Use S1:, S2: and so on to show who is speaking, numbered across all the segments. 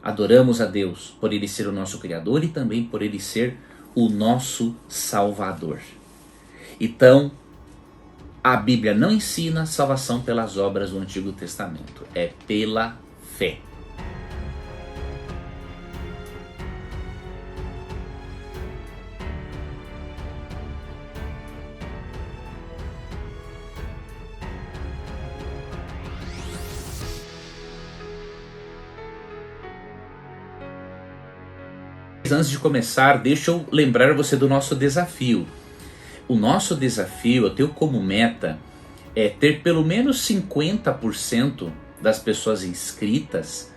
S1: adoramos a Deus por Ele ser o nosso Criador e também por Ele ser o nosso Salvador. Então, a Bíblia não ensina salvação pelas obras do Antigo Testamento, é pela fé. Antes de começar, deixa eu lembrar você do nosso desafio. O nosso desafio, eu tenho como meta, é ter pelo menos 50% das pessoas inscritas,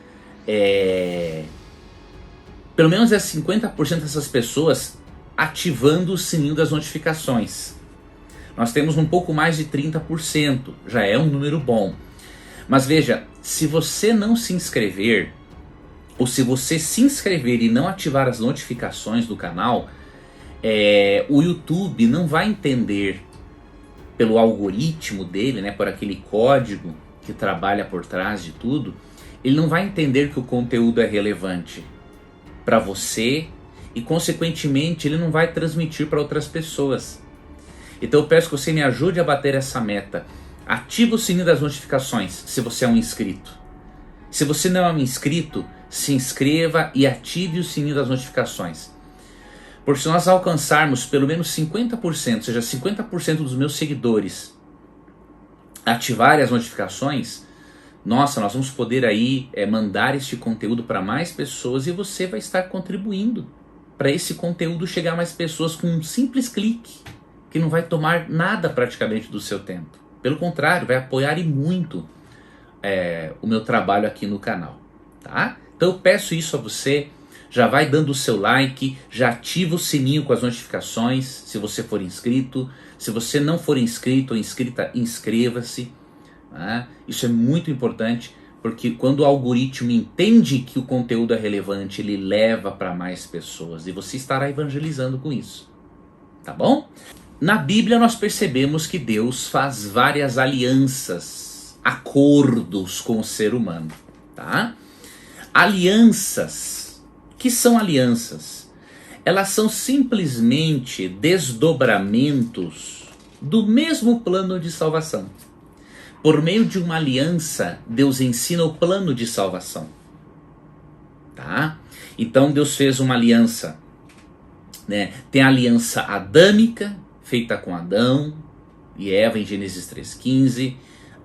S1: pelo menos 50% dessas pessoas ativando o sininho das notificações. Nós temos um pouco mais de 30%, já é um número bom. Mas veja, se você não se inscrever, ou se você se inscrever e não ativar as notificações do canal, o YouTube não vai entender, pelo algoritmo dele, né, por aquele código que trabalha por trás de tudo, ele não vai entender que o conteúdo é relevante para você e, consequentemente, ele não vai transmitir para outras pessoas. Então eu peço que você me ajude a bater essa meta. Ative o sininho das notificações se você é um inscrito. Se você não é um inscrito, se inscreva e ative o sininho das notificações. Porque se nós alcançarmos pelo menos 50%, ou seja, 50% dos meus seguidores ativarem as notificações, nossa, nós vamos poder aí mandar este conteúdo para mais pessoas e você vai estar contribuindo para esse conteúdo chegar a mais pessoas com um simples clique, que não vai tomar nada praticamente do seu tempo. Pelo contrário, vai apoiar e muito o meu trabalho aqui no canal, tá? Então eu peço isso a você, já vai dando o seu like, já ativa o sininho com as notificações, se você for inscrito. Se você não for inscrito ou inscrita, inscreva-se. Tá? Isso é muito importante, porque quando o algoritmo entende que o conteúdo é relevante, ele leva para mais pessoas e você estará evangelizando com isso, tá bom? Na Bíblia nós percebemos que Deus faz várias alianças, acordos com o ser humano, tá? Alianças. Que são alianças? Elas são simplesmente desdobramentos do mesmo plano de salvação. Por meio de uma aliança, Deus ensina o plano de salvação. Tá? Então Deus fez uma aliança, né? Tem a aliança adâmica, feita com Adão e Eva em Gênesis 3,15.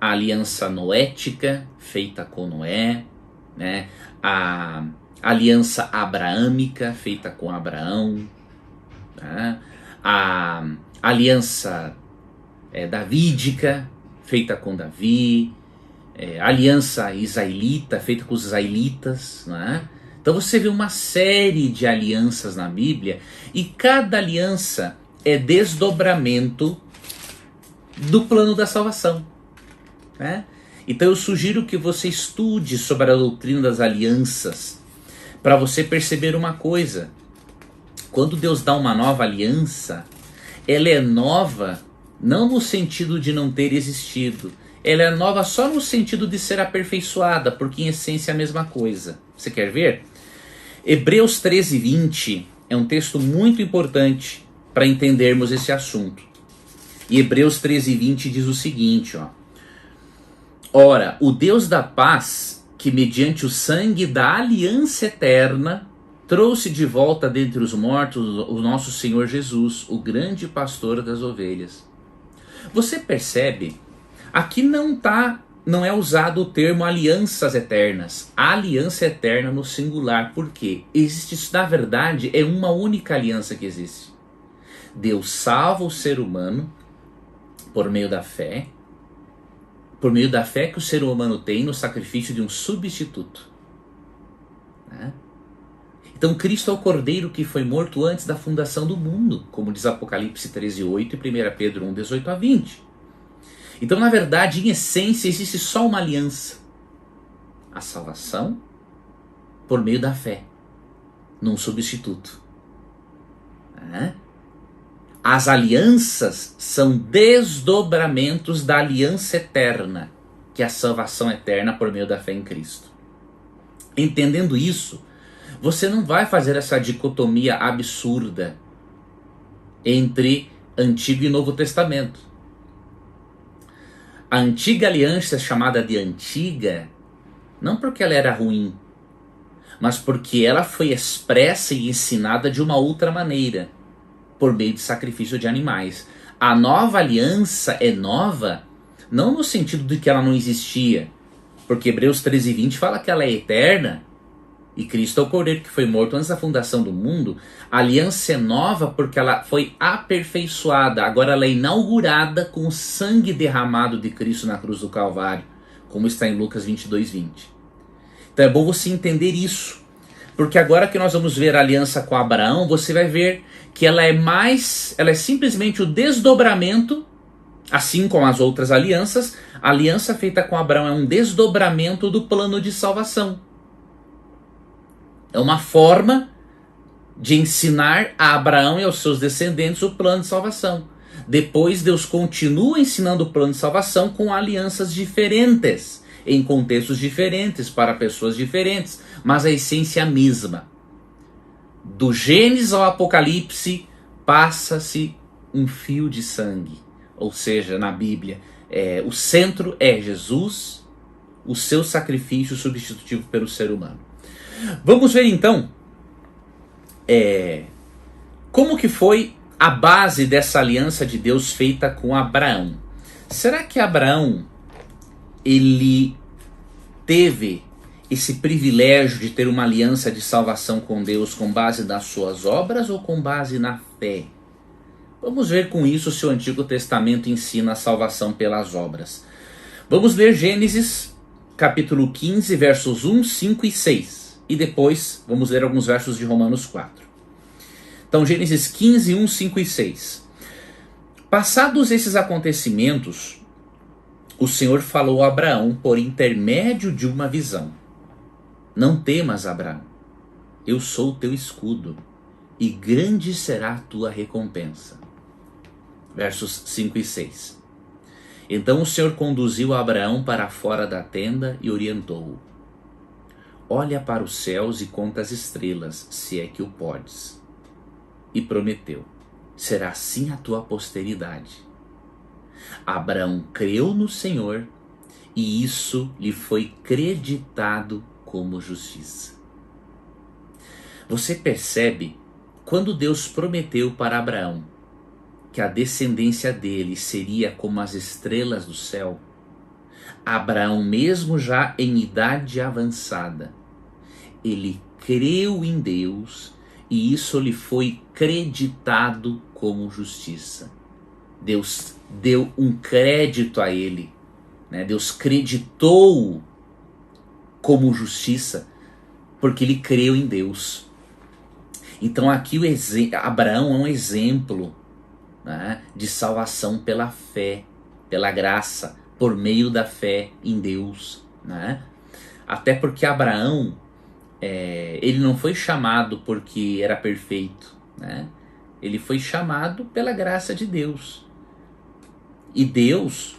S1: A aliança noética, feita com Noé, né? A aliança abraâmica, feita com Abraão, tá? A aliança davídica, feita com Davi, a aliança israelita, feita com os israelitas, né? Então você vê uma série de alianças na Bíblia, e cada aliança é desdobramento do plano da salvação, né? Então eu sugiro que você estude sobre a doutrina das alianças, para você perceber uma coisa: quando Deus dá uma nova aliança, ela é nova não no sentido de não ter existido, ela é nova só no sentido de ser aperfeiçoada, porque em essência é a mesma coisa. Você quer ver? Hebreus 13:20 é um texto muito importante para entendermos esse assunto. E Hebreus 13:20 diz o seguinte, ó: ora, o Deus da paz, que mediante o sangue da aliança eterna trouxe de volta dentre os mortos o nosso Senhor Jesus, o grande pastor das ovelhas. Você percebe? Aqui não é usado o termo alianças eternas. A aliança eterna no singular. Por quê? Existe, na verdade, é uma única aliança que existe. Deus salva o ser humano por meio da fé. Por meio da fé que o ser humano tem no sacrifício de um substituto, né? Então Cristo é o Cordeiro que foi morto antes da fundação do mundo, como diz Apocalipse 13:8 e 1 Pedro 1:18-20. Então, na verdade, em essência, existe só uma aliança: a salvação por meio da fé num substituto, né? As alianças são desdobramentos da aliança eterna, que é a salvação eterna por meio da fé em Cristo. Entendendo isso, você não vai fazer essa dicotomia absurda entre Antigo e Novo Testamento. A antiga aliança é chamada de antiga, não porque ela era ruim, mas porque ela foi expressa e ensinada de uma outra maneira, por meio de sacrifício de animais. A nova aliança é nova, não no sentido de que ela não existia, porque Hebreus 13:20 fala que ela é eterna, e Cristo é o Cordeiro que foi morto antes da fundação do mundo. A aliança é nova porque ela foi aperfeiçoada, agora ela é inaugurada com o sangue derramado de Cristo na cruz do Calvário, como está em Lucas 22:20. Então é bom você entender isso, porque agora que nós vamos ver a aliança com Abraão, você vai ver que ela é simplesmente o desdobramento, assim como as outras alianças. A aliança feita com Abraão é um desdobramento do plano de salvação. É uma forma de ensinar a Abraão e aos seus descendentes o plano de salvação. Depois Deus continua ensinando o plano de salvação com alianças diferentes, em contextos diferentes, para pessoas diferentes, mas a essência é a mesma. Do Gênesis ao Apocalipse passa-se um fio de sangue, ou seja, na Bíblia, o centro é Jesus, o seu sacrifício substitutivo pelo ser humano. Vamos ver então como que foi a base dessa aliança de Deus feita com Abraão. Será que Abraão ele teve esse privilégio de ter uma aliança de salvação com Deus com base nas suas obras ou com base na fé? Vamos ver com isso se o Antigo Testamento ensina a salvação pelas obras. Vamos ler Gênesis capítulo 15, versos 1, 5 e 6. E depois vamos ler alguns versos de Romanos 4. Então Gênesis 15, 1, 5 e 6. Passados esses acontecimentos, o Senhor falou a Abraão por intermédio de uma visão. Não temas, Abraão, eu sou o teu escudo, e grande será a tua recompensa. Versos 5 e 6. Então o Senhor conduziu Abraão para fora da tenda e orientou-o. Olha para os céus e conta as estrelas, se é que o podes. E prometeu, será assim a tua posteridade. Abraão creu no Senhor, e isso lhe foi creditado como justiça. Você percebe, quando Deus prometeu para Abraão que a descendência dele seria como as estrelas do céu, Abraão, mesmo já em idade avançada, ele creu em Deus e isso lhe foi creditado como justiça. Deus deu um crédito a ele, né? Deus creditou como justiça porque ele creu em Deus. Então aqui Abraão é um exemplo, né, de salvação pela fé, pela graça, por meio da fé em Deus, né? Até porque Abraão, ele não foi chamado porque era perfeito, né? Ele foi chamado pela graça de Deus. E Deus,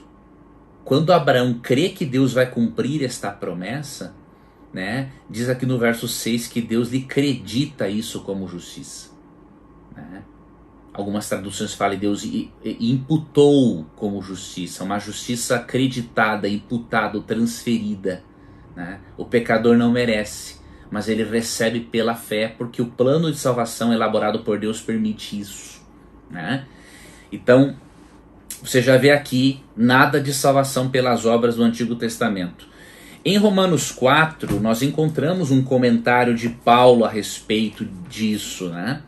S1: quando Abraão crê que Deus vai cumprir esta promessa, né, diz aqui no verso 6 que Deus lhe acredita isso como justiça, né? Algumas traduções falam que Deus imputou como justiça, uma justiça acreditada, imputada, transferida, né? O pecador não merece, mas ele recebe pela fé, porque o plano de salvação elaborado por Deus permite isso, né? Então, você já vê aqui nada de salvação pelas obras do Antigo Testamento. Em Romanos 4, nós encontramos um comentário de Paulo a respeito disso, né?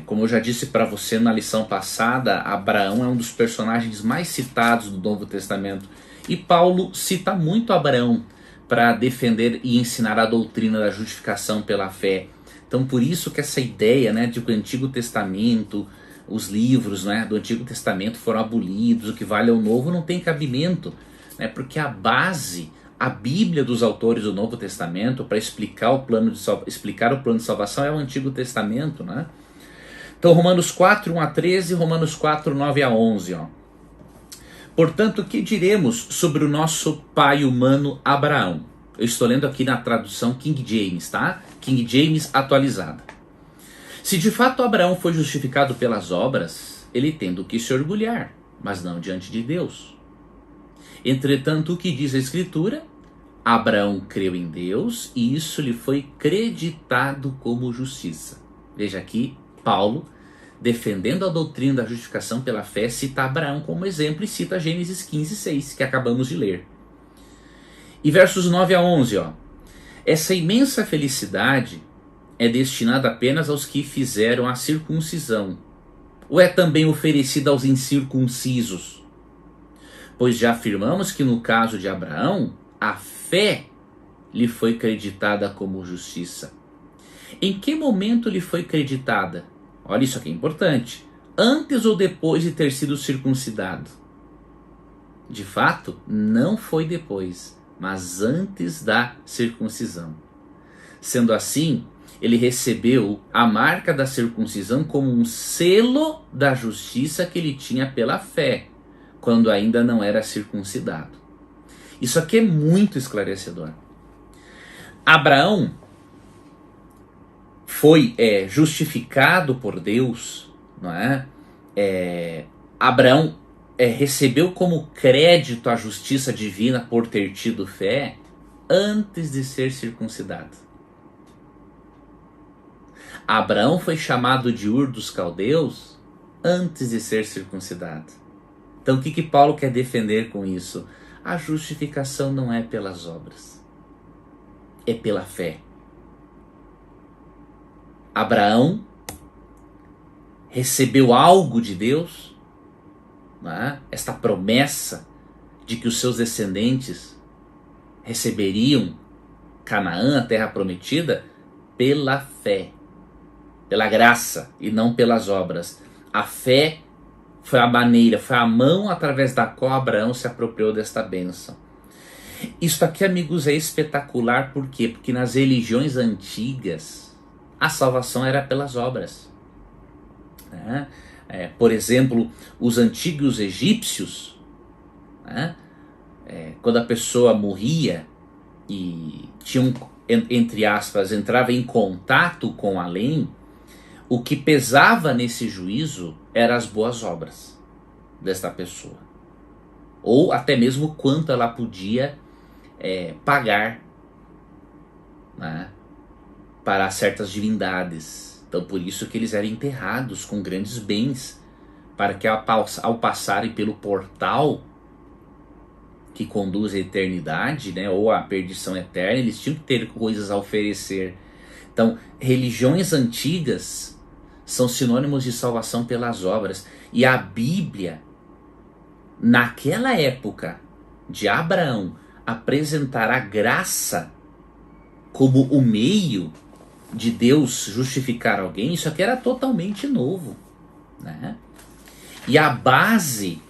S1: Como eu já disse para você na lição passada, Abraão é um dos personagens mais citados do Novo Testamento. E Paulo cita muito Abraão para defender e ensinar a doutrina da justificação pela fé. Então por isso que essa ideia, né, de que o Antigo Testamento, os livros, né, do Antigo Testamento foram abolidos, o que vale é o Novo, não tem cabimento, né, porque a base, a Bíblia dos autores do Novo Testamento, para explicar o plano de salvação é o Antigo Testamento, né? Então Romanos 4, 1 a 13, Romanos 4, 9 a 11. Ó. Portanto, o que diremos sobre o nosso pai humano Abraão? Eu estou lendo aqui na tradução King James, tá? King James atualizada. Se de fato Abraão foi justificado pelas obras, ele tem do que se orgulhar, mas não diante de Deus. Entretanto, o que diz a Escritura? Abraão creu em Deus e isso lhe foi creditado como justiça. Veja aqui, Paulo, defendendo a doutrina da justificação pela fé, cita Abraão como exemplo e cita Gênesis 15:6, que acabamos de ler. E versos 9 a 11, ó. Essa imensa felicidade é destinada apenas aos que fizeram a circuncisão, ou é também oferecida aos incircuncisos? Pois já afirmamos que no caso de Abraão, a fé lhe foi creditada como justiça. Em que momento lhe foi creditada? Olha, isso aqui é importante. Antes ou depois de ter sido circuncidado? De fato, não foi depois, mas antes da circuncisão. Sendo assim, ele recebeu a marca da circuncisão como um selo da justiça que ele tinha pela fé, quando ainda não era circuncidado. Isso aqui é muito esclarecedor. Abraão foi justificado por Deus, não é? Abraão recebeu como crédito a justiça divina por ter tido fé antes de ser circuncidado. Abraão foi chamado de Ur dos Caldeus antes de ser circuncidado. Então o que Paulo quer defender com isso? A justificação não é pelas obras, é pela fé. Abraão recebeu algo de Deus, né? Esta promessa de que os seus descendentes receberiam Canaã, a terra prometida, pela fé, pela graça e não pelas obras. A fé foi a maneira, foi a mão através da qual Abraão se apropriou desta bênção. Isso aqui, amigos, é espetacular. Por quê? Porque nas religiões antigas a salvação era pelas obras. Por exemplo, os antigos egípcios, quando a pessoa morria e tinha entre aspas, entrava em contato com além, o que pesava nesse juízo eram as boas obras desta pessoa. Ou até mesmo quanto ela podia pagar, né, para certas divindades. Então por isso que eles eram enterrados com grandes bens, para que ao passarem pelo portal que conduz à eternidade, né, ou à perdição eterna, eles tinham que ter coisas a oferecer. Então, religiões antigas são sinônimos de salvação pelas obras. E a Bíblia, naquela época de Abraão, apresentar a graça como o meio de Deus justificar alguém, isso aqui era totalmente novo, né? E a base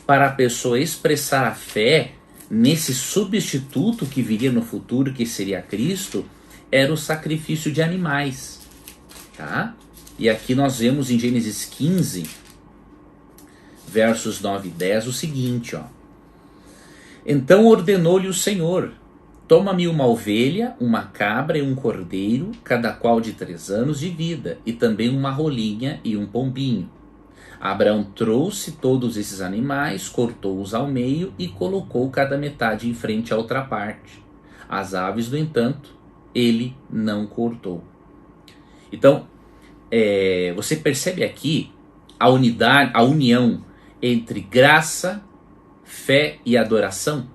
S1: para a pessoa expressar a fé nesse substituto que viria no futuro, que seria Cristo, era o sacrifício de animais, tá? E aqui nós vemos em Gênesis 15, versos 9 e 10, o seguinte, ó. Então ordenou-lhe o Senhor: toma-me uma ovelha, uma cabra e um cordeiro, cada qual de 3 anos de vida, e também uma rolinha e um pombinho. Abraão trouxe todos esses animais, cortou-os ao meio e colocou cada metade em frente à outra parte. As aves, no entanto, ele não cortou. Então, você percebe aqui a unidade, a união entre graça, fé e adoração?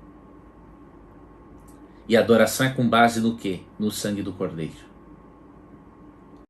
S1: E a adoração é com base no quê? No sangue do Cordeiro.